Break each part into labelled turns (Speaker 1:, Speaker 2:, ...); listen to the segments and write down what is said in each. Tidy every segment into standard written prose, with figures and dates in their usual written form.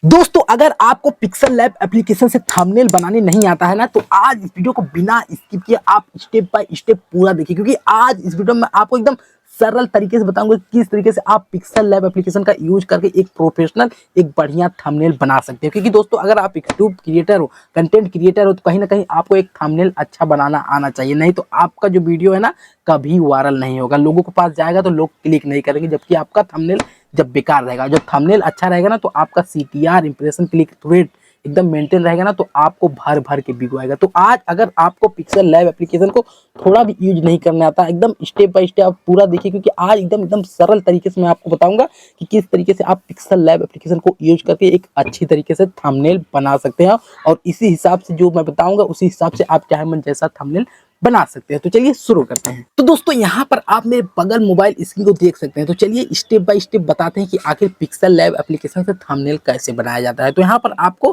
Speaker 1: दोस्तों अगर आपको पिक्सल लैब एप्लीकेशन से थंबनेल बनाने नहीं आता है ना, तो आज इस वीडियो को बिना स्किप किए आप स्टेप बाय स्टेप पूरा देखिए, क्योंकि आज इस वीडियो में आपको एकदम सरल तरीके से बताऊंगा किस तरीके से आप पिक्सल लैब एप्लीकेशन का यूज करके एक प्रोफेशनल एक बढ़िया थंबनेल बना सकते हैं। क्योंकि दोस्तों अगर आप यूट्यूब क्रिएटर हो, कंटेंट क्रिएटर हो, तो कहीं ना कहीं आपको एक थंबनेल अच्छा बनाना आना चाहिए, नहीं तो आपका जो वीडियो है ना कभी वायरल नहीं होगा, लोगों के पास जाएगा तो लोग क्लिक नहीं करेंगे, जबकि आपका थंबनेल जब बेकार रहेगा। जब थंबनेल अच्छा रहेगा ना, तो आपका सीटीआर इंप्रेशन क्लिक रेट एकदम मेंटेन रहेगा ना, तो आपको भर भर के व्यू आएगा। तो आज अगर आपको पिक्सल लैब एप्लीकेशन को थोड़ा भी यूज नहीं करना आता, एकदम स्टेप बाय स्टेप आप पूरा देखिए, क्योंकि आज एकदम एकदम सरल तरीके से मैं आपको बताऊंगा कि किस तरीके से आप पिक्सल लैब एप्लीकेशन को यूज करके एक अच्छी तरीके से थंबनेल बना सकते हैं, और इसी हिसाब से जो मैं बताऊंगा उसी हिसाब से आप चाहे मन जैसा थंबनेल बना सकते हैं। तो चलिए शुरू करते हैं। तो दोस्तों यहाँ पर आप मेरे बगल मोबाइल स्क्रीन को देख सकते हैं। तो चलिए स्टेप बाय स्टेप बताते हैं कि आखिर पिक्सल लैब एप्लीकेशन से थंबनेल कैसे बनाया जाता है। तो यहाँ पर आपको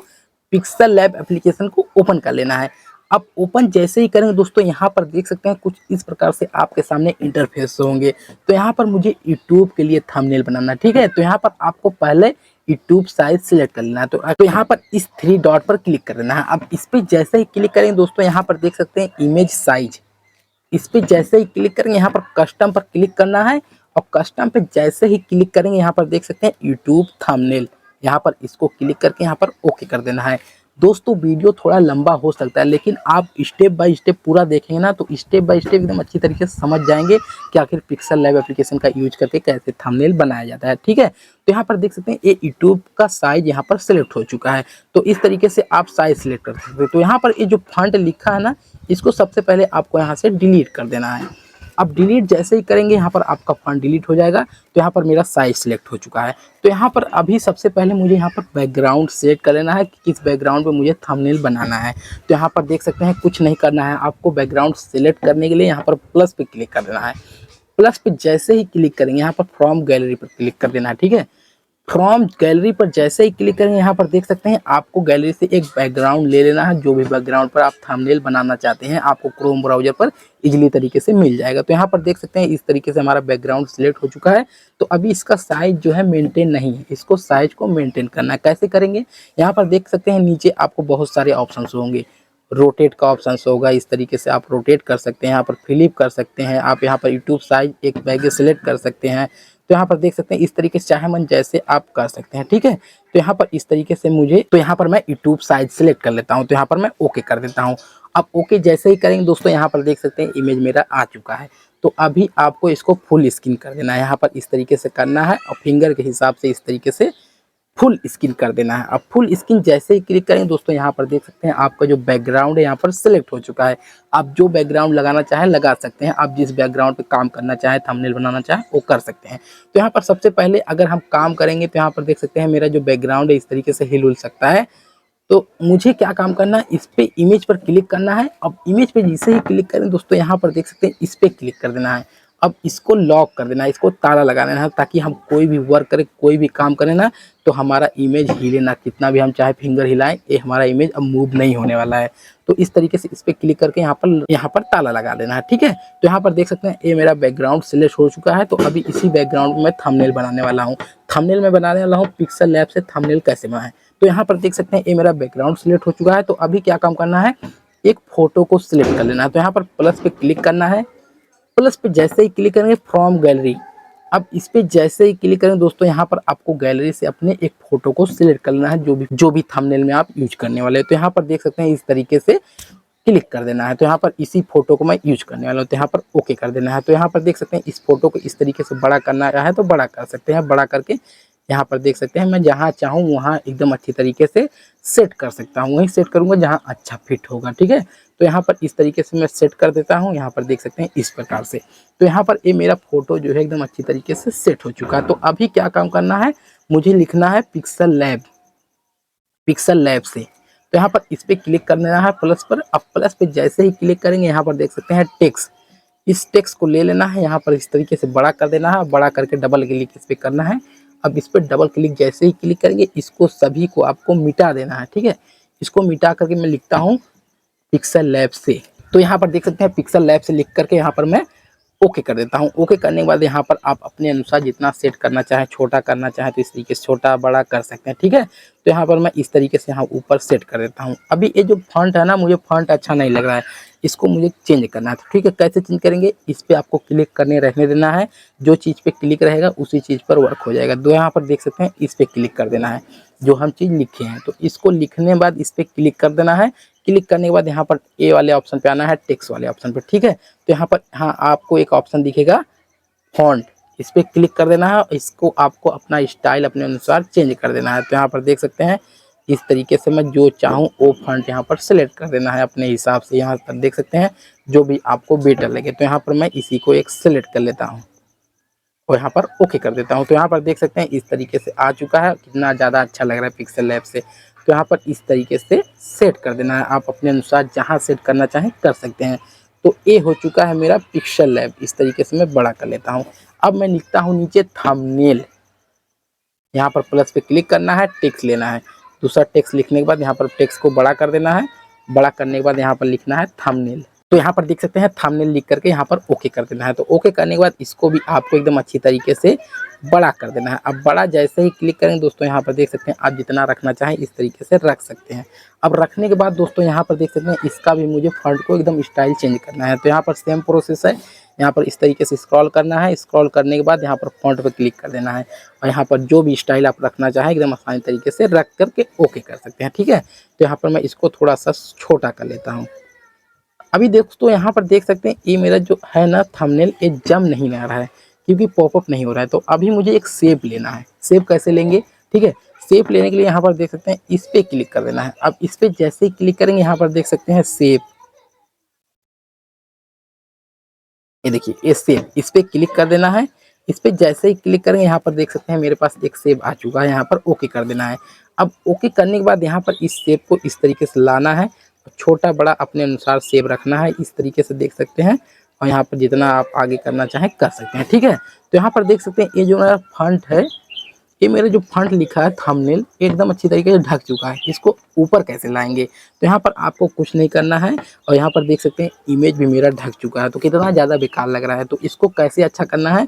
Speaker 1: पिक्सल लैब एप्लीकेशन को ओपन कर लेना है। अब ओपन जैसे ही करेंगे दोस्तों, यहाँ पर देख सकते हैं कुछ इस प्रकार से आपके सामने इंटरफेस होंगे। तो यहाँ पर मुझे यूट्यूब के लिए थंबनेल बनाना, ठीक है। तो यहाँ पर आपको पहले यूट्यूब साइज सिलेक्ट कर लेना है। तो यहाँ पर इस थ्री डॉट पर क्लिक कर लेना है। अब इस पर जैसे ही क्लिक करेंगे दोस्तों, यहाँ पर देख सकते हैं इमेज साइज, इस पे जैसे ही क्लिक करेंगे यहाँ पर कस्टम पर क्लिक करना है, और कस्टम पे जैसे ही क्लिक करेंगे यहाँ पर देख सकते हैं यूट्यूब थंबनेल, यहाँ पर इसको क्लिक करके यहाँ पर ओके कर देना है। दोस्तों वीडियो थोड़ा लंबा हो सकता है, लेकिन आप स्टेप बाय स्टेप पूरा देखेंगे ना, तो स्टेप बाय स्टेप एकदम अच्छी तरीके से समझ जाएंगे कि आखिर पिक्सल लैब एप्लीकेशन का यूज करके कैसे थंबनेल बनाया जाता है, ठीक है। तो यहाँ पर देख सकते हैं ये यूट्यूब का साइज यहाँ पर सिलेक्ट हो चुका है। तो इस तरीके से आप साइज सिलेक्ट कर सकते हैं। तो यहाँ पर ये जो फॉन्ट लिखा है ना, इसको सबसे पहले आपको यहाँ से डिलीट कर देना है। अब डिलीट जैसे ही करेंगे यहाँ पर आपका फॉन्ट डिलीट हो जाएगा। तो यहाँ पर मेरा साइज सिलेक्ट हो चुका है। तो यहाँ पर अभी सबसे पहले मुझे यहाँ पर बैकग्राउंड सेट कर लेना है कि किस बैकग्राउंड पे मुझे थंबनेल बनाना है। तो यहाँ पर देख सकते हैं कुछ नहीं करना है, आपको बैकग्राउंड सेलेक्ट करने के लिए यहाँ पर प्लस पे क्लिक कर देना है। प्लस पे जैसे ही क्लिक करेंगे यहाँ पर फ्रॉम गैलरी पर क्लिक कर देना है, ठीक है। फ्रॉम गैलरी पर जैसे ही क्लिक करेंगे यहाँ पर देख सकते हैं आपको गैलरी से एक बैकग्राउंड ले लेना है। जो भी बैकग्राउंड पर आप थंबनेल बनाना चाहते हैं आपको क्रोम ब्राउजर पर इजीली तरीके से मिल जाएगा। तो यहाँ पर देख सकते हैं इस तरीके से हमारा बैकग्राउंड सिलेक्ट हो चुका है। तो अभी इसका साइज जो है मेंटेन नहीं है, इसको साइज को मेंटेन करना है। कैसे करेंगे, यहाँ पर देख सकते हैं नीचे आपको बहुत सारे ऑप्शन होंगे। रोटेट का ऑप्शन होगा, इस तरीके से आप रोटेट कर सकते हैं, यहाँ पर फ्लिप कर सकते हैं आप, यहाँ पर यूट्यूब साइज एक बैग सेलेक्ट कर सकते हैं। तो यहाँ पर देख सकते हैं इस तरीके से चाहे मन जैसे आप कर सकते हैं, ठीक है। तो यहाँ पर इस तरीके से मुझे, तो यहाँ पर मैं यूट्यूब साइज सिलेक्ट कर लेता हूँ। तो यहाँ पर मैं ओके कर देता हूँ। अब ओके जैसे ही करेंगे दोस्तों, यहाँ पर देख सकते हैं इमेज मेरा आ चुका है। तो अभी आपको इसको फुल स्क्रीन कर देना है, यहाँ पर इस तरीके से करना है, और फिंगर के हिसाब से इस तरीके से फुल स्क्रीन कर देना है। अब फुल स्क्रीन जैसे ही क्लिक करेंगे दोस्तों, यहाँ पर देख सकते हैं आपका जो बैकग्राउंड है यहाँ पर सिलेक्ट हो चुका है। आप जो बैकग्राउंड लगाना चाहें लगा सकते हैं, आप जिस बैकग्राउंड पे काम करना चाहें, थंबनेल बनाना चाहें वो कर सकते हैं। तो यहाँ पर सबसे पहले अगर हम काम करेंगे तो यहाँ पर देख सकते हैं मेरा जो बैकग्राउंड है इस तरीके से हिल सकता है। तो मुझे क्या काम करना है, इस पे इमेज पर क्लिक करना है। अब इमेज पे जैसे ही क्लिक करें दोस्तों, यहाँ पर देख सकते हैं इस पे क्लिक कर देना है। अब इसको लॉक कर देना है, इसको ताला लगा देना है, ताकि हम कोई भी वर्क करें, कोई भी काम करें ना, तो हमारा इमेज हिले ना, कितना भी हम चाहे फिंगर हिलाएं, ये हमारा इमेज अब मूव नहीं होने वाला है। तो इस तरीके से इस पे क्लिक करके यहाँ पर ताला लगा देना है, ठीक है। तो यहाँ पर देख सकते हैं ये मेरा बैकग्राउंड सिलेक्ट हो चुका है। तो अभी इसी बैकग्राउंड में मैं थंबनेल बनाने वाला हूँ। थंबनेल में बनाने वाला हूँ पिक्सल लैब से थंबनेल कैसे बनाएं। तो यहाँ पर देख सकते हैं ये मेरा बैकग्राउंड सिलेक्ट हो चुका है। तो अभी क्या काम करना है, एक फोटो को सिलेक्ट कर लेना है। तो यहाँ पर प्लस पे क्लिक करना है। प्लस पे जैसे ही क्लिक करेंगे फ्रॉम गैलरी, अब इस पे जैसे ही क्लिक करें दोस्तों, यहाँ पर आपको गैलरी से अपने एक फोटो को सिलेक्ट कर लेना है, जो भी थंबनेल में आप यूज करने वाले हैं। तो यहाँ पर देख सकते हैं इस तरीके से क्लिक कर देना है। तो यहाँ पर इसी फोटो को मैं यूज करने वाला हूँ। तो यहाँ पर ओके कर देना है। तो यहाँ पर देख सकते हैं इस फोटो को इस तरीके से बड़ा करना है तो बड़ा कर सकते हैं। बड़ा करके यहाँ पर देख सकते हैं मैं जहाँ चाहूँ वहाँ एकदम अच्छी तरीके से सेट कर सकता हूँ, वहीं सेट करूँगा जहाँ अच्छा फिट होगा, ठीक है। तो यहाँ पर इस तरीके से मैं सेट कर देता हूँ। यहाँ पर देख सकते हैं इस प्रकार से। तो यहाँ पर ये मेरा फोटो जो है एकदम अच्छी तरीके से सेट हो चुका है। तो अभी क्या काम करना है, मुझे लिखना है पिक्सल लैब, पिक्सल लैब से। तो यहाँ पर इस पे क्लिक कर देना है प्लस पर। अब प्लस पे जैसे ही क्लिक करेंगे यहाँ पर देख सकते हैं टेक्स्ट, इस टेक्स्ट को ले लेना है, यहाँ पर इस तरीके से बड़ा कर देना है। बड़ा करके डबल क्लिक इस पे करना है। अब इस पर डबल क्लिक जैसे ही क्लिक करेंगे, इसको सभी को आपको मिटा देना है, ठीक है। इसको मिटा करके मैं लिखता हूँ पिक्सल लैब से। तो यहाँ पर देख सकते हैं पिक्सल लैब से लिख करके यहाँ पर मैं ओके कर देता हूँ। ओके करने के बाद यहाँ पर आप अपने अनुसार जितना सेट करना चाहें, छोटा करना चाहें तो इस तरीके से छोटा बड़ा कर सकते हैं, ठीक है। तो यहाँ पर मैं इस तरीके से यहाँ ऊपर सेट कर देता हूँ। अभी ये जो फॉन्ट है ना, मुझे फॉन्ट अच्छा नहीं लग रहा है, इसको मुझे चेंज करना है। तो ठीक है, कैसे चेंज करेंगे, इस पर आपको क्लिक करने रहने देना है। जो चीज़ पे क्लिक रहेगा उसी चीज़ पर वर्क हो जाएगा। तो यहाँ पर देख सकते हैं, इस पर क्लिक कर देना है जो हम चीज़ लिखे हैं। तो इसको लिखने के बाद इस पर क्लिक कर देना है। क्लिक करने के बाद यहाँ पर ए वाले ऑप्शन पे आना है, टेक्स्ट वाले ऑप्शन पे, ठीक है। तो यहाँ पर हाँ आपको एक ऑप्शन दिखेगा फॉन्ट, इस पर क्लिक कर देना है। इसको आपको अपना स्टाइल अपने अनुसार चेंज कर देना है। तो यहाँ पर देख सकते हैं, इस तरीके से मैं जो चाहूँ वो फॉन्ट यहाँ पर सेलेक्ट कर देना है अपने हिसाब से। यहाँ पर देख सकते हैं जो भी आपको बेटर लगे। तो यहाँ पर मैं इसी को एक सेलेक्ट कर लेता हूँ और यहाँ पर ओके कर देता हूँ। तो यहाँ पर देख सकते हैं इस तरीके से आ चुका है, कितना ज़्यादा अच्छा लग रहा है पिक्सल लैब से। तो यहाँ पर इस तरीके से सेट कर देना है, आप अपने अनुसार जहाँ सेट करना चाहें कर सकते हैं। तो ये हो चुका है मेरा पिक्सल लैब। इस तरीके से मैं बड़ा कर लेता हूँ। अब मैं लिखता हूँ नीचे थंबनेल, यहाँ पर प्लस पे क्लिक करना है, टेक्स्ट लेना है। दूसरा टेक्स्ट लिखने के बाद यहाँ पर टेक्स्ट को बड़ा कर देना है। बड़ा करने के बाद यहाँ पर लिखना है थंबनेल। तो यहाँ पर देख सकते हैं थंबनेल लिख करके यहाँ पर ओके कर देना है। तो ओके करने के बाद इसको भी आपको एकदम अच्छी तरीके से बड़ा कर देना है। अब बड़ा जैसे ही क्लिक करेंगे दोस्तों, यहाँ पर देख सकते हैं आप जितना रखना चाहें इस तरीके से रख सकते हैं। अब रखने के बाद दोस्तों यहाँ पर देख सकते हैं इसका भी मुझे फॉन्ट को एकदम स्टाइल चेंज करना है। तो यहाँ पर सेम प्रोसेस है, यहाँ पर इस तरीके से स्क्रॉल करना है। स्क्रॉल करने के बाद यहाँ पर फॉन्ट पर क्लिक कर देना है और यहाँ पर जो भी स्टाइल आप रखना चाहें एकदम आसानी तरीके से रख करके ओके कर सकते हैं, ठीक है। तो यहाँ पर मैं इसको थोड़ा सा छोटा कर लेता हूँ। अभी दोस्तों यहाँ पर देख सकते हैं ये मेरा जो है ना थंबनेल, ये जम नहीं आ रहा है क्योंकि पॉपअप नहीं हो रहा है। तो अभी मुझे एक शेप लेना है। शेप कैसे लेंगे, ठीक है। शेप लेने के लिए यहाँ पर देख सकते हैं इस पर क्लिक कर देना है। अब इस पर जैसे ही क्लिक करेंगे यहाँ पर देख सकते हैं शेप, ये देखिए ये शेप, इस पर क्लिक कर देना है। इस पर जैसे ही क्लिक करेंगे यहाँ पर देख सकते हैं मेरे पास एक शेप आ चुका है। यहाँ पर ओके कर देना है। अब ओके करने के बाद यहाँ पर इस शेप को इस तरीके से लाना है, छोटा बड़ा अपने अनुसार शेप रखना है। इस तरीके से देख सकते हैं और यहाँ पर जितना आप आगे करना चाहें कर सकते हैं, ठीक है। तो यहाँ पर देख सकते हैं ये जो मेरा फॉन्ट है, ये मेरा जो फॉन्ट लिखा है थंबनेल एकदम अच्छी तरीके से ढक चुका है। इसको ऊपर कैसे लाएंगे, तो यहाँ पर आपको कुछ नहीं करना है और यहाँ पर देख सकते हैं इमेज भी मेरा ढक चुका है। तो कितना ज़्यादा बेकार लग रहा है। तो इसको कैसे अच्छा करना है,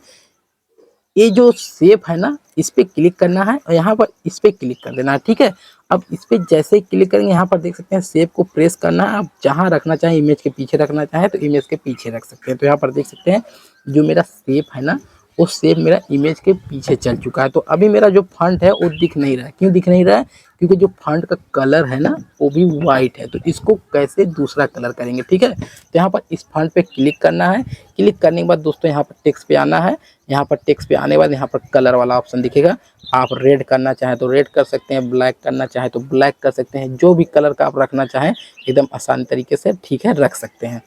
Speaker 1: ये जो शेप है ना इस पर क्लिक करना है और यहाँ पर इस पर क्लिक कर देना है, ठीक है। अब इस पर जैसे ही क्लिक करेंगे यहाँ पर देख सकते हैं शेप को प्रेस करना है। आप जहाँ रखना चाहें, इमेज के पीछे रखना चाहें तो इमेज के पीछे रख सकते हैं। तो यहाँ पर देख सकते हैं जो मेरा शेप है ना, वो शेप मेरा इमेज के पीछे चल चुका है। तो अभी मेरा जो फॉन्ट है वो दिख नहीं रहा है। क्यों दिख नहीं रहा है, क्योंकि जो फॉन्ट का कलर है ना वो भी वाइट है। तो इसको कैसे दूसरा कलर करेंगे, ठीक है। तो यहाँ पर इस फॉन्ट पे क्लिक करना है। क्लिक करने के बाद दोस्तों यहाँ पर टेक्स्ट पे आना है। यहाँ पर टेक्स्ट पे आने के बाद यहाँ पर कलर वाला ऑप्शन दिखेगा। आप रेड करना चाहें तो रेड कर सकते हैं, ब्लैक करना चाहें तो ब्लैक कर सकते हैं। जो भी कलर का आप रखना चाहें एकदम आसान तरीके से, ठीक है, रख सकते हैं।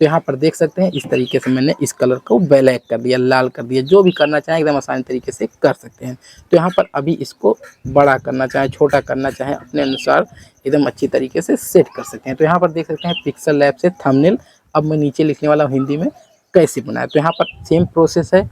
Speaker 1: तो यहाँ पर देख सकते हैं इस तरीके से मैंने इस कलर को ब्लैक कर दिया, लाल कर दिया। जो भी करना चाहें एकदम आसान तरीके से कर सकते हैं। तो यहाँ पर अभी इसको बड़ा करना चाहें, छोटा करना चाहें, अपने अनुसार एकदम अच्छी तरीके से सेट कर सकते हैं। तो यहाँ पर देख सकते हैं पिक्सल लैब से थंबनेल। अब मैं नीचे लिखने वाला हूँ हिंदी में कैसे बनाए। तो यहाँ पर सेम प्रोसेस है,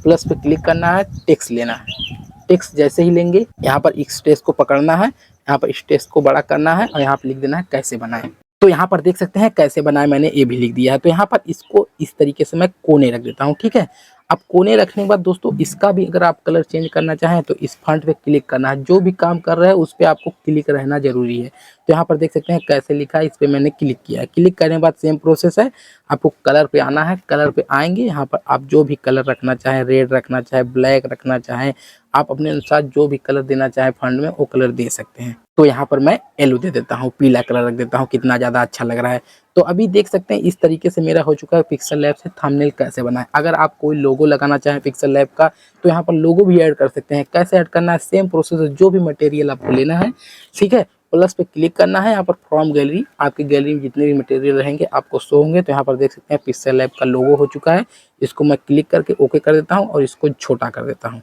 Speaker 1: प्लस पे क्लिक करना है, टेक्स्ट लेना है। टेक्स्ट जैसे ही लेंगे यहाँ पर इस टेक्स्ट को पकड़ना है, यहाँ पर इस टेक्स्ट को बड़ा करना है और यहाँ पर लिख देना है कैसे बनाएं। तो यहाँ पर देख सकते हैं कैसे बनाए, मैंने ये भी लिख दिया है। तो यहाँ पर इसको इस तरीके से मैं कोने रख देता हूँ, ठीक है। अब कोने रखने के बाद दोस्तों इसका भी अगर आप कलर चेंज करना चाहें तो इस फॉन्ट पे क्लिक करना है। जो भी काम कर रहा है उस पर आपको क्लिक रहना जरूरी है। तो यहाँ पर देख सकते हैं कैसे लिखा है, इस पर मैंने क्लिक किया है। क्लिक करने के बाद सेम प्रोसेस है, आपको कलर पे आना है। कलर पे आएंगे, यहाँ पर आप जो भी कलर रखना चाहें, रेड रखना चाहें, ब्लैक रखना चाहें, आप अपने अनुसार जो भी कलर देना चाहें फॉन्ट में वो कलर दे सकते हैं। तो यहाँ पर मैं येलो दे देता हूँ, पीला कलर रख देता हूँ, कितना ज़्यादा अच्छा लग रहा है। तो अभी देख सकते हैं इस तरीके से मेरा हो चुका है पिक्सल लैब से थंबनेल कैसे बनाएं। अगर आप कोई लोगो लगाना चाहें पिक्सल लैब का तो यहाँ पर लोगो भी ऐड कर सकते हैं। कैसे ऐड करना है, सेम प्रोसेस है। जो भी मटेरियल आपको लेना है, ठीक है, प्लस पे क्लिक करना है। यहाँ पर फ्रॉम गैलरी, आपकी गैलरी में जितने भी मटेरियल रहेंगे आपको शो होंगे। तो यहाँ पर देख सकते हैं पिक्सल लैब का लोगो हो चुका है। इसको मैं क्लिक करके ओके कर देता हूँ और इसको छोटा कर देता हूँ,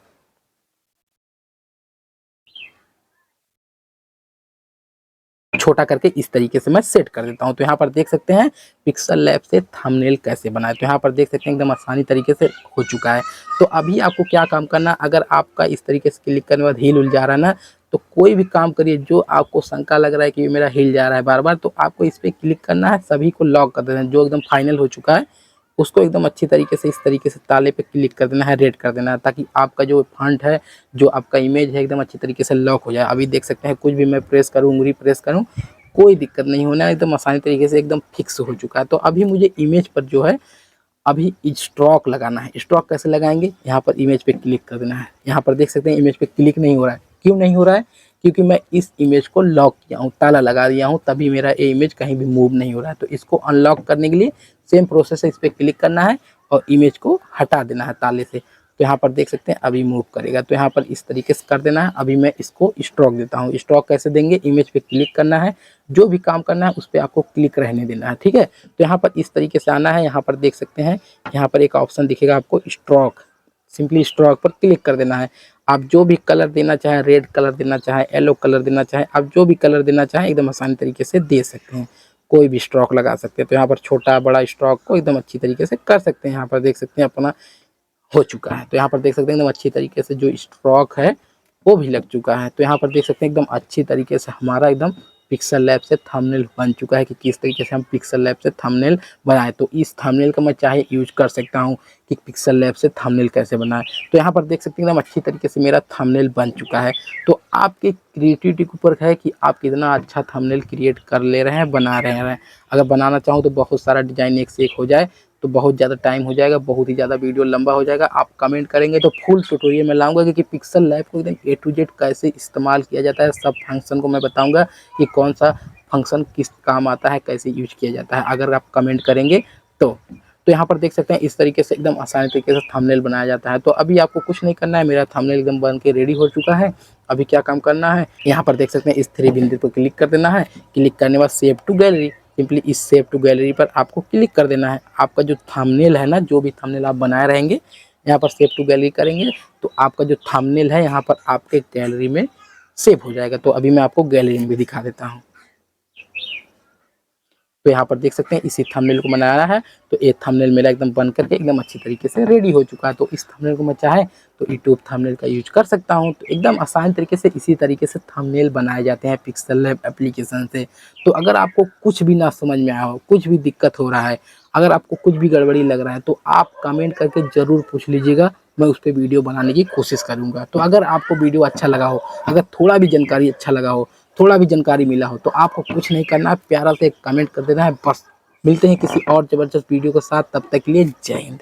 Speaker 1: छोटा करके इस तरीके से मैं सेट कर देता हूं। तो यहाँ पर देख सकते हैं पिक्सल लैब से थंबनेल कैसे बनाए। तो यहाँ पर देख सकते हैं एकदम आसानी तरीके से हो चुका है। तो अभी आपको क्या काम करना, अगर आपका इस तरीके से क्लिक करने के बाद हिल उल जा रहा है ना, तो कोई भी काम करिए जो आपको शंका लग रहा है कि मेरा हिल जा रहा है बार बार, तो आपको इस पर क्लिक करना है, सभी को लॉक कर देना है। जो एकदम फाइनल हो चुका है उसको एकदम अच्छी तरीके से इस तरीके से ताले पे क्लिक कर देना है, रेड कर देना है, ताकि आपका जो फ़ॉन्ट है, जो आपका इमेज है, एकदम अच्छी तरीके से लॉक हो जाए। अभी देख सकते हैं कुछ भी मैं प्रेस करूँ, उँगली प्रेस करूँ, कोई दिक्कत नहीं होना है, एकदम आसानी तरीके से एकदम फिक्स हो चुका है। तो अभी मुझे इमेज पर जो है अभी स्ट्रोक लगाना है। स्ट्रोक कैसे लगाएंगे, यहाँ पर इमेज पे क्लिक कर देना है। यहाँ पर देख सकते हैं इमेज पे क्लिक नहीं हो रहा है। क्यों नहीं हो रहा है? क्योंकि मैं इस इमेज को लॉक किया हूँ, ताला लगा दिया हूँ, तभी मेरा ये इमेज कहीं भी मूव नहीं हो रहा है। तो इसको अनलॉक करने के लिए सेम प्रोसेस है, इस पर क्लिक करना है और इमेज को हटा देना है ताले से। तो यहाँ पर देख सकते हैं अभी मूव करेगा, तो यहाँ पर इस तरीके से कर देना है। अभी मैं इसको स्ट्रोक देता हूँ। स्ट्रोक कैसे देंगे, इमेज पे क्लिक करना है, जो भी काम करना है उस पर आपको क्लिक रहने देना है, ठीक है। तो यहाँ पर इस तरीके से आना है। यहाँ पर देख सकते हैं यहाँ पर एक ऑप्शन दिखेगा आपको स्ट्रोक, सिंपली स्ट्रोक पर क्लिक कर देना है। आप जो भी कलर देना चाहें, रेड कलर देना चाहें, येलो कलर देना चाहें, आप जो भी कलर देना चाहें एकदम आसानी तरीके से दे सकते हैं। कोई भी स्ट्रोक लगा सकते हैं। तो यहाँ पर छोटा बड़ा स्ट्रोक को एकदम अच्छी तरीके से कर सकते हैं। यहाँ पर देख सकते हैं अपना हो चुका है। तो यहाँ पर देख सकते हैं एकदम अच्छी तरीके से जो स्ट्रोक है वो भी लग चुका है। तो यहाँ पर देख सकते हैं एकदम अच्छी तरीके से हमारा एकदम पिक्सल लैब से थंबनेल बन चुका है कि किस तरीके से हम पिक्सल लैब से थंबनेल बनाए। तो इस थंबनेल का मैं चाहे यूज कर सकता हूँ कि पिक्सल लैब से थंबनेल कैसे बनाए। तो यहाँ पर देख सकते हैं एकदम अच्छी तरीके से मेरा थंबनेल बन चुका है। तो आपके क्रिएटिविटी के ऊपर है कि आप कितना अच्छा थंबनेल क्रिएट कर ले रहे हैं, बना रहे हैं। अगर बनाना चाहूँ तो बहुत सारा डिजाइन एक से एक हो जाए तो बहुत ज़्यादा टाइम हो जाएगा, बहुत ही ज़्यादा वीडियो लंबा हो जाएगा। आप कमेंट करेंगे तो फुल ट्यूटोरियल में लाऊंगा कि पिक्सल लैब को एकदम ए टू जेड कैसे इस्तेमाल किया जाता है। सब फंक्शन को मैं बताऊंगा कि कौन सा फंक्शन किस काम आता है, कैसे यूज किया जाता है, अगर आप कमेंट करेंगे तो। यहाँ पर देख सकते हैं इस तरीके से एकदम आसानी तरीके से थंबनेल बनाया जाता है। तो अभी आपको कुछ नहीं करना है, मेरा थंबनेल एकदम बन के रेडी हो चुका है। अभी क्या काम करना है, यहाँ पर देख सकते हैं इस 3 बिंदु पर क्लिक कर देना है। क्लिक करने के बाद सेव टू गैलरी, सिंपली इस सेव टू गैलरी पर आपको क्लिक कर देना है। आपका जो थंबनेल है ना, जो भी थंबनेल आप बनाए रहेंगे, यहाँ पर सेव टू गैलरी करेंगे तो आपका जो थंबनेल है यहाँ पर आपके गैलरी में सेव हो जाएगा। तो अभी मैं आपको गैलरी में भी दिखा देता हूँ। तो यहाँ पर देख सकते हैं इसी थंबनेल को बनाया है। तो ये थंबनेल मेरा एकदम बन करके एकदम अच्छी तरीके से रेडी हो चुका है। तो इस थंबनेल को मैं चाहे तो यूट्यूब थंबनेल का यूज कर सकता हूँ। तो एकदम आसान तरीके से इसी तरीके से थंबनेल बनाए जाते हैं पिक्सल लैब एप्लीकेशन से। तो अगर आपको कुछ भी ना समझ में आया हो, कुछ भी दिक्कत हो रहा है, अगर आपको कुछ भी गड़बड़ी लग रहा है तो आप कमेंट करके ज़रूर पूछ लीजिएगा, मैं उस पर वीडियो बनाने की कोशिश करूँगा। तो अगर आपको वीडियो अच्छा लगा हो, अगर थोड़ा भी जानकारी अच्छा लगा हो, थोड़ा भी जानकारी मिला हो, तो आपको कुछ नहीं करना है, प्यारा से एक कमेंट कर देना है बस। मिलते हैं किसी और ज़बरदस्त वीडियो के साथ, तब तक के लिए जय हिंद।